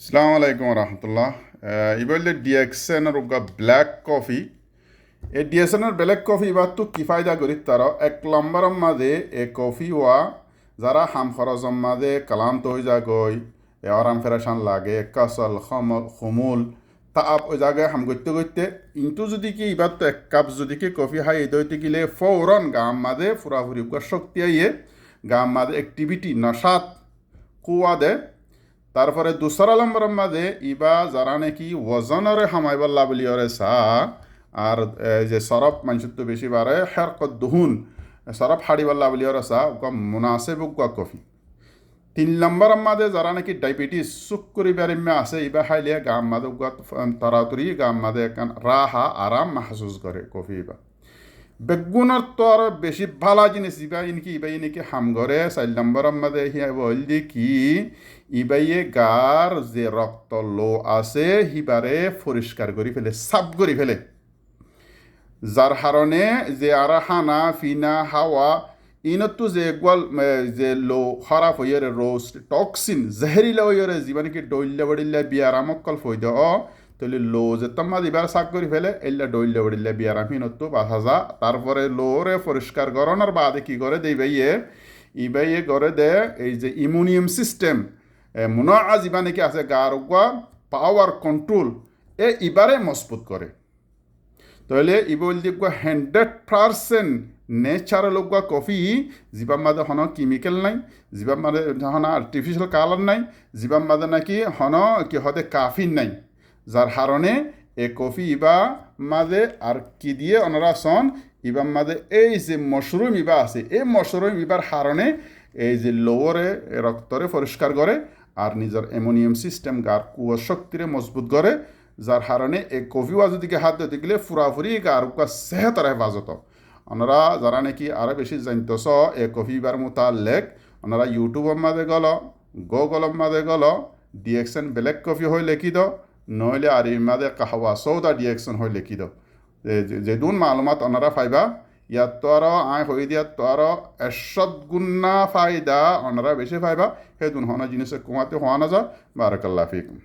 আসসালামু আলাইকুম রহমতুল্লাহ। এবার ডিএক্সএন আর ব্ল্যাক কফি এই ডিএক্সএন আর ব্ল্যাক কফি এবার তো কি ফায়দা করি তার এক নম্বর মাঝে এ কফি ওয়া যারা হাম খরচম মাঝে ক্লান্ত হয়ে যা গই আরাম ফেরাসান লাগে কাসল খমুল তা আপ ওই জায়গায় হাম করতে করতে ইন্টু যদি কি এবার তো এক কাপ যদি কি কফি হাই দইতে গেলে ফৌরন গাম মাঝে ফুরাফুরি শক্তি আইয়ে গাম মাঝে অ্যাক্টিভিটি নশাত কুয়া দেয়। তারপরে দুসরা নম্বরের মাঝে ইবা যারা নাকি ওজনরে হামাইবাল্লা বলি ওরে চা আর যে সরফ মানুষের তো বেশি বাড়ে হেরকত দুহুন সরফ হাড়িবাল্লা বলি ওরে চা মুনাসেব কফি। 3 নম্বরের মাঝে যারা নাকি ডায়াবেটিস সুক্করি বেরিমে আছে ইবা খাইলে গাম মাঝে তাড়াতাড়ি গাম মাঝে রাহা আরাম মাহসুস করে কফি ইবা। বেগুনের তো আরো বেশি ভালো জিনিস ইবাই নাকি হাম ঘরে 4 নম্বরের মাঝে বললি কি ইবাইয়ে গার যে রক্ত লো আছে হিবারে পরিষ্কার করে ফেলে সাফ করে ফেলে, যার কারণে যে আর হানা ফিনা হাওয়া ইনতো যে গোয়াল যে লো খারাপ হইয়ে রোজ টক্সিন জেহেরিলা হইয়ে যিবা নাকি ডইল্লা বড়িল্লা বিয়ারামকল ফই দে তাহলে লো যে তোমার এবার সাক করে ফেলে এল্লা ডইল্লা বড়িল্লা বিয়ারাম হিনতো বাসা যা। তারপরে লোরে পরিষ্কার করানোর বাদে কি করে দে ইবাইয়ে করে দে এই যে ইমিউনিয়াম সিস্টেম মনে যিবা নাকি আছে গার পাওয়ার কন্ট্রোল ইবারে মজবুত করে। তাহলে ইবল দিব 100% ন্যাচারাল কফি যিবার মাঝে হন কেমিক্যাল নাই, যিবার মাঝে হন আর্টিফিশিয়াল কালার নাই, যিবার মাঝে নাকি হন কি হতে কাফিন নাই, যার কারণে এ কফি ইবা মাঝে আর কি দিয়ে ওনারা সন ইবার মাঝে এই যে মশরুম ইবা আছে এই মশরুম ইবার কারণে এই যে লোরে রক্তরে পরিষ্কার করে আর নিজের অ্যামোনিয়াম সিস্টেম গার কুয়া শক্তিরে মজবুত করে, যার কারণে এই কফি ওয়াজদিকে হাত দিতে গেলে ফুরাফুরি গার সেহতর হেফাজত। ওনারা যারা নাকি আরও বেশি জানতেছ এ কফি বার মোতালেক ওনারা ইউটিউবের মাঝে গেল গুগলের মাঝে গেল ডিএক্সএন ব্ল্যাক কফি হয়ে লিখি দাও, নইলে আর এর মাঝে কাহওয়া সৌদা ডিএক্সএন হয়ে লিখি দাও। যেদুন মালুমাত ওনারা পাইবা ইয়াত তো আরও আয় হয়ে দিয়াত তো আরও 100 গুণা ফায়দা ওনারা বেশি পাইবা। সেদুন হনা জিনিসে কমাতে হওয়া না যা। বারাকাল্লাহ ফিকুম।